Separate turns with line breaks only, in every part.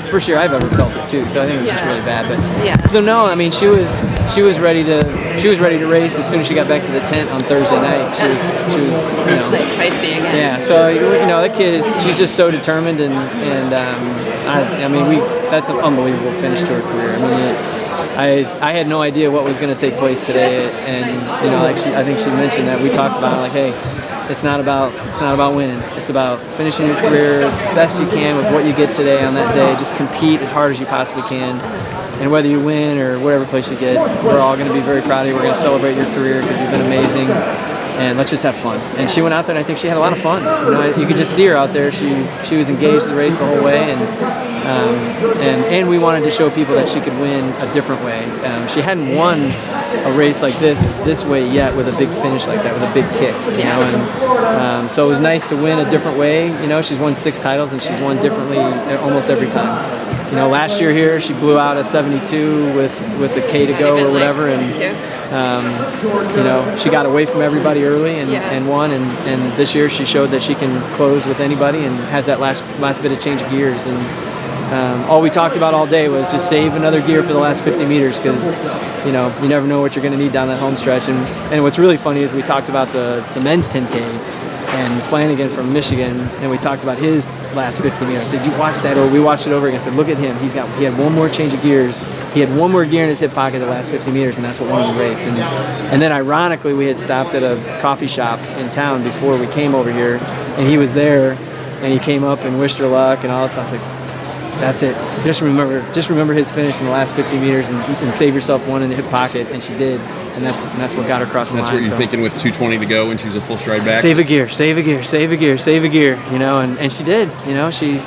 first year I've ever felt it too, so I think it was just really bad. But
yeah.
So no, I mean she was ready to race as soon as she got back to the tent on Thursday night. She was you know,
like feisty again.
Yeah, so you know the kid she's just so determined and I mean that's an unbelievable finish to her career. I mean I had no idea what was going to take place today, and you know, like I think she mentioned that we talked about it, like, hey, it's not about winning. It's about finishing your career best you can with what you get today on that day. Just compete as hard as you possibly can, and whether you win or whatever place you get, we're all going to be very proud of you. We're going to celebrate your career because you've been amazing, and let's just have fun. And she went out there, and I think she had a lot of fun. You know, you could just see her out there. She was engaged in the race the whole way, and we wanted to show people that she could win a different way. She hadn't won a race like this way yet, with a big finish like that, with a big kick, you know, and so it was nice to win a different way. You know, she's won 6 titles and she's won differently almost every time. You know, last year here she blew out a 72 with the K to go or whatever, and you know, she got away from everybody early and won, and this year she showed that she can close with anybody and has that last bit of change of gears. And all we talked about all day was just save another gear for the last 50 meters because, you know, you never know what you're going to need down that home stretch. And what's really funny is we talked about the men's 10K and Flanagan from Michigan, and we talked about his last 50 meters. I said, you watched that, or we watched it over again. I said, look at him. He had one more change of gears. He had one more gear in his hip pocket the last 50 meters, and that's what won the race. And then ironically, we had stopped at a coffee shop in town before we came over here, and he was there, and he came up and wished her luck and all this stuff. I was like, that's it. Just remember his finish in the last 50 meters and save yourself one in the hip pocket, and she did, and that's what got her across the line.
That's what you're thinking with 2:20 to go when she was a full stride back.
Save a gear, save a gear, save a gear, save a gear. You know, and she did. You know, she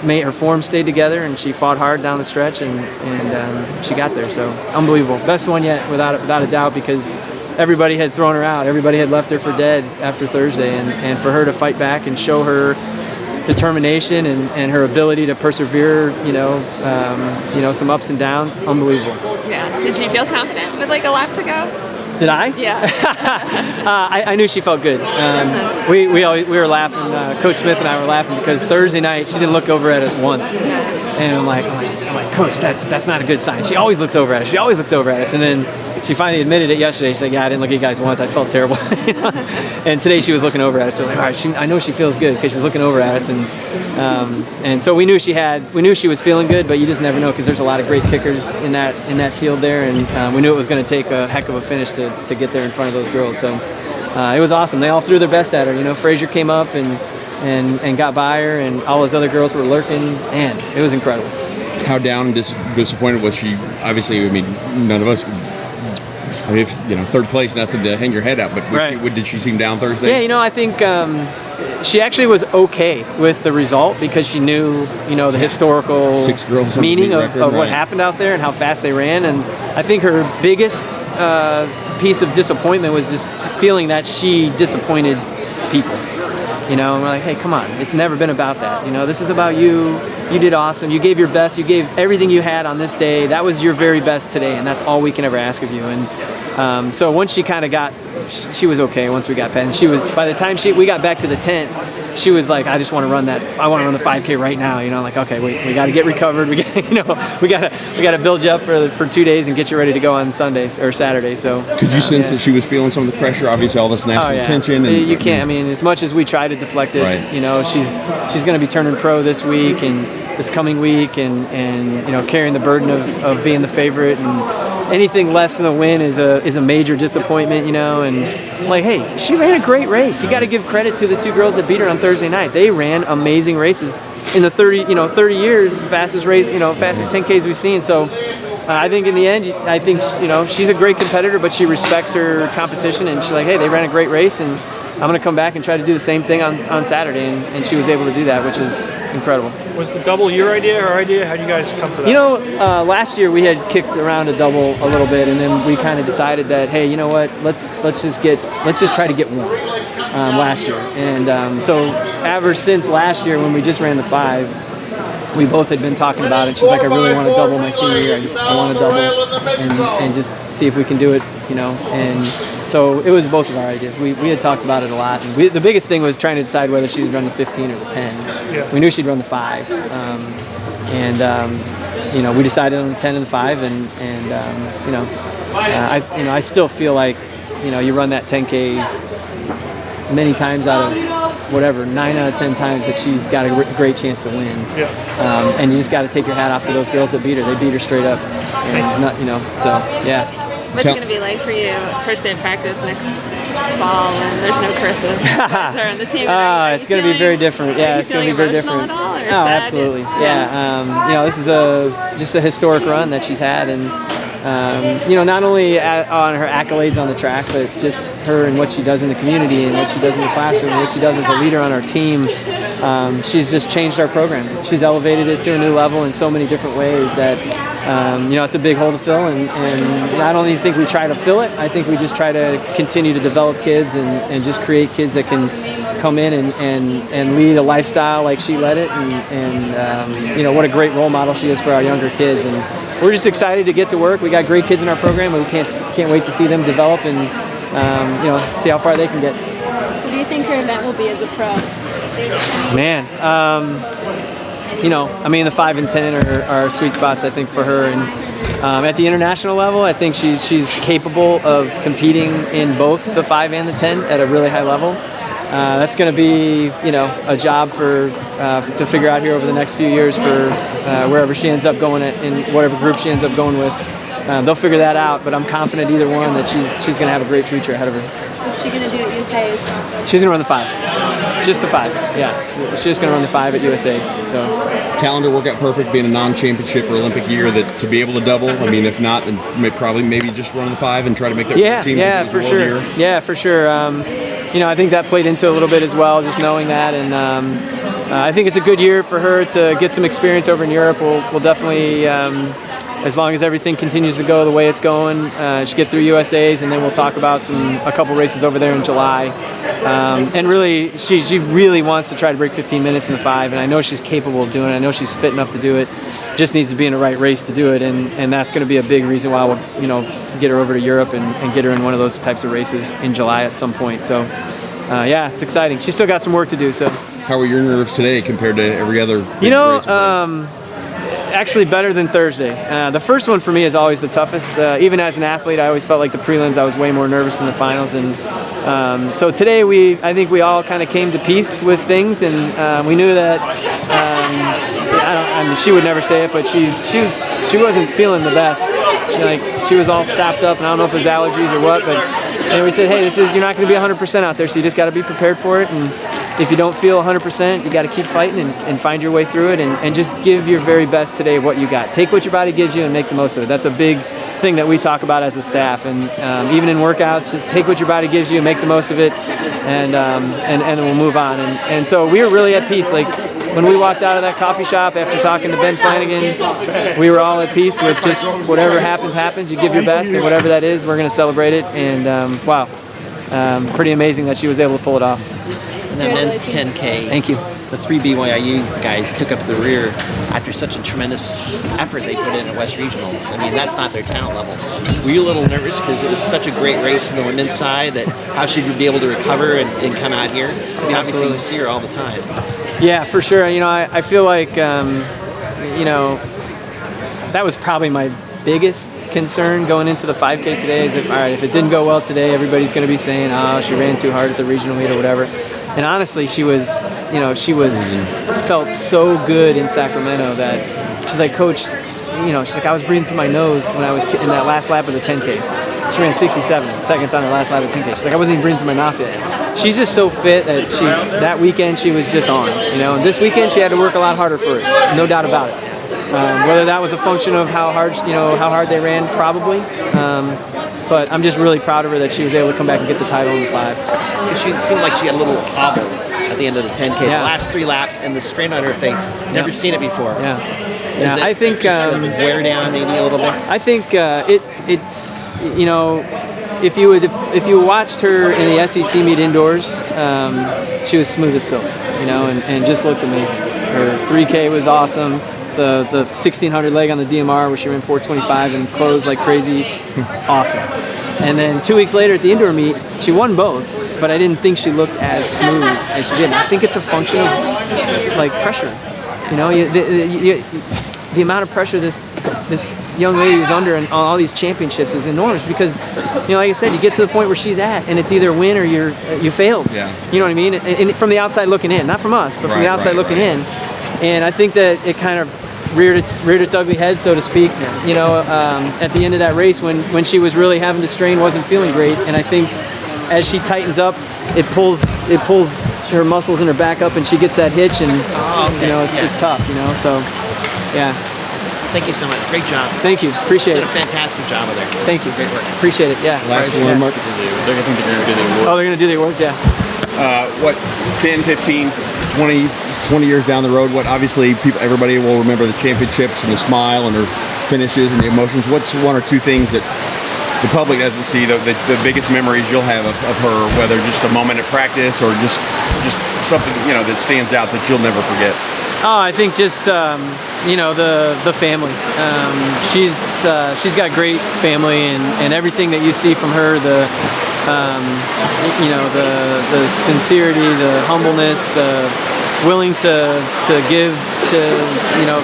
made her form stay together, and she fought hard down the stretch, and she got there. So unbelievable, best one yet, without a doubt, because everybody had thrown her out. Everybody had left her for dead after Thursday, and for her to fight back and show her determination and her ability to persevere, you know, some ups and downs, unbelievable.
Yeah. Did she feel confident with like a lap to go?
Did I?
Yeah.
I knew she felt good. We were laughing. Coach Smith and I were laughing because Thursday night she didn't look over at us once, and I'm like, Coach, that's not a good sign. She always looks over at us. She always looks over at us, and then she finally admitted it yesterday. She said, yeah, I didn't look at you guys once. I felt terrible. You know? And today she was looking over at us. So like, all right, I know she feels good because she's looking over at us. And so we knew she was feeling good, but you just never know because there's a lot of great kickers in that field there. And we knew it was going to take a heck of a finish to get there in front of those girls. So it was awesome. They all threw their best at her. You know, Frazier came up and got by her, and all those other girls were lurking, and it was incredible.
How down and disappointed was she? Obviously, I mean, none of us. I mean, if, you know, third place, nothing to hang your head out. But did she seem down Thursday?
Yeah, you know, I think she actually was okay with the result because she knew, you know, the historical
6 girls
meaning of what happened out there and how fast they ran. And I think her biggest piece of disappointment was just feeling that she disappointed people. You know, and we're like, hey, come on, it's never been about that. You know, this is about you. You did awesome. You gave your best. You gave everything you had on this day. That was your very best today, and that's all we can ever ask of you. And so once she kind of she was okay once we got past. And she was, by the time we got back to the tent, she was like, I just want to run I want to run the 5K right now. You know, like, okay, we got to get recovered. We got to build you up for 2 days and get you ready to go on Sundays or Saturday. So
could you sense that she was feeling some of the pressure? Obviously, all this national attention. And
you can't. I mean, as much as we try to deflect it, you know, she's going to be turning pro this week and this coming week, and you know, carrying the burden of being the favorite, and anything less than a win is a major disappointment, you know. And like, hey, she ran a great race. You got to give credit to the 2 girls that beat her on Thursday night. They ran amazing races in the 30 years, fastest race, you know, fastest 10Ks we've seen. So I think in the end, I think, you know, she's a great competitor, but she respects her competition, and she's like, hey, they ran a great race, and I'm going to come back and try to do the same thing on Saturday, and she was able to do that, which is incredible.
Was the double your idea, her idea? How did you guys come to that?
You know, last year we had kicked around a double a little bit, and then we kind of decided that, hey, you know what? Let's just try to get one last year. And so ever since last year when we just ran the 5, we both had been talking about it. She's like, I really want to double my senior year. I want to double and just see if we can do it, you know. And so it was both of our ideas. We had talked about it a lot. And the biggest thing was trying to decide whether she would run the 15 or the 10.
Yeah.
We knew she'd run the 5. we decided on the 10 and the 5, and I still feel like, you run that 10K many times out of whatever, 9 out of 10 times that she's got a great chance to win.
Yeah.
And you just got to take your hat off to those girls that beat her. They beat her straight up. And so yeah.
What's it going to be like for you, first day of practice next fall when there's no Karissa on the team?
It's going to be very different. Yeah, it's going to be very different.
At all, or
Oh,
sad?
absolutely. Yeah. This is just a historic run that she's had, and not only on her accolades on the track, but just her and what she does in the community and what she does in the classroom and what she does as a leader on our team. She's just changed our program. She's elevated it to a new level in so many different ways that, it's a big hole to fill. And I don't even think we try to fill it. I think we just try to continue to develop kids and just create kids that can come in and lead a lifestyle like she led it. And what a great role model she is for our younger kids. And we're just excited to get to work. We got great kids in our program, and we can't wait to see them develop and see how far they can get.
What do you think her event will be as a pro?
Man, the 5 and 10 are sweet spots, I think, for her. And at the international level, I think she's capable of competing in both the 5 and the 10 at a really high level. That's going to be, a job to figure out here over the next few years for wherever she ends up going in whatever group she ends up going with. They'll figure that out, but I'm confident either one that she's going to have a great future ahead of her.
What's she going to do at USA's?
She's going to run the 5. Just the 5, yeah. She's just going to run the 5 at USA's. So
Calendar work out perfect, being a non-championship or Olympic year, that to be able to double. I mean, if not, then maybe just run the 5 and try to make that team.
Yeah, for sure. Yeah, for sure. I think that played into a little bit as well, just knowing that. And I think it's a good year for her to get some experience over in Europe. We'll definitely, as long as everything continues to go the way it's going, she'll get through USA's, and then we'll talk about a couple races over there in July. And really, she really wants to try to break 15 minutes in the 5, and I know she's capable of doing it. I know she's fit enough to do it. Just needs to be in the right race to do it, and that's going to be a big reason why we'll get her over to Europe and get her in one of those types of races in July at some point. So it's exciting. She's still got some work to do. So
how are your nerves today compared to every other race?
Actually better than Thursday. The first one for me is always the toughest. Even as an athlete, I always felt like the prelims I was way more nervous than the finals. And so today I think we all kind of came to peace with things, and we knew that. She would never say it, but she wasn't feeling the best. Like, she was all stacked up, and I don't know if it was allergies or what, but we said, hey, you're not going to be 100% out there, so you just got to be prepared for it. And if you don't feel 100%, you got to keep fighting and find your way through it, and just give your very best today of what you got. Take what your body gives you and make the most of it. That's a big thing that we talk about as a staff, and even in workouts, just take what your body gives you and make the most of it, and then we'll move on. And so we were really at peace. Like, when we walked out of that coffee shop after talking to Ben Flanagan, we were all at peace with just whatever happens. You give your best, and whatever that is, we're going to celebrate it. And pretty amazing that she was able to pull it off.
And that men's 10K.
Thank you.
The 3 BYU guys took up the rear after such a tremendous effort they put in at West Regionals. I mean, that's not their talent level. Were you a little nervous because it was such a great race on the women's side, that how she'd be able to recover and come out here? I mean, obviously you see her all the time.
Yeah, for sure. I feel like, that was probably my biggest concern going into the 5K today, is if it didn't go well today, everybody's going to be saying, oh, she ran too hard at the regional meet or whatever. And honestly, she felt so good in Sacramento that she's like, Coach, she's like, I was breathing through my nose when I was in that last lap of the 10K. She ran 67 seconds on the last lap of the 10K. She's like, I wasn't even breathing through my mouth yet. She's just so fit that that weekend she was just on. And this weekend she had to work a lot harder for it, no doubt about it. Whether that was a function of how hard they ran, probably. But I'm just really proud of her that she was able to come back and get the title in the 5.
Because she seemed like she had a little hobble at the end of the 10K.
Yeah.
The last 3 laps and the strain on her face. Never seen it before.
Yeah. I think
wear down maybe a little bit.
I think it's if you watched her in the SEC meet indoors, she was smooth as silk, and just looked amazing. Her 3K was awesome. The 1600 leg on the DMR where she ran 425 and closed like crazy, awesome. And then 2 weeks later at the indoor meet, she won both, but I didn't think she looked as smooth as she did. And I think it's a function of like pressure. You know, the amount of pressure this young lady was under on all these championships is enormous because, you know, like I said, you get to the point where she's at, and it's either win or you failed.
Yeah.
You know what I mean? And from the outside looking in, not from us, but from the outside looking in. And I think that it kind of reared its ugly head, so to speak. You know, at the end of that race when she was really having to strain, wasn't feeling great. And I think as she tightens up, it pulls her muscles in her back up, and she gets that hitch, and you know it's tough. You know, so yeah.
Thank you so much. Great job.
Thank you. Appreciate
You
it.
did a fantastic job with there.
Thank you.
Great work.
Appreciate it. Yeah.
Last
Right,
one,
yeah.
Mark.
They're going to do the award.
Oh, they're gonna do the awards. Yeah.
What 10, 15, 20 years down the road? What obviously everybody will remember the championships and the smile and her finishes and the emotions. What's one or two things that the public doesn't see? The biggest memories you'll have of her, whether just a moment at practice or just something that stands out that you'll never forget.
Oh, I think just you know the family. She's got great family, and everything that you see from her, you know the sincerity, the humbleness, the willing to give to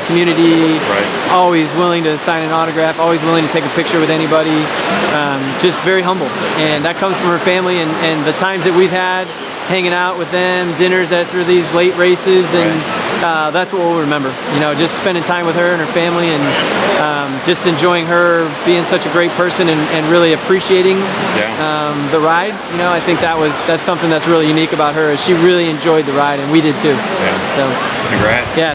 community.
Right.
Always willing to sign an autograph. Always willing to take a picture with anybody. Just very humble, and that comes from her family and the times that we've had hanging out with them, dinners after these late races, and that's what we'll remember. You know, just spending time with her and her family, and just enjoying her being such a great person and really appreciating the ride. You know, I think that's something that's really unique about her. Is she really enjoyed the ride, and we did too.
Yeah.
So,
congrats.
Yeah.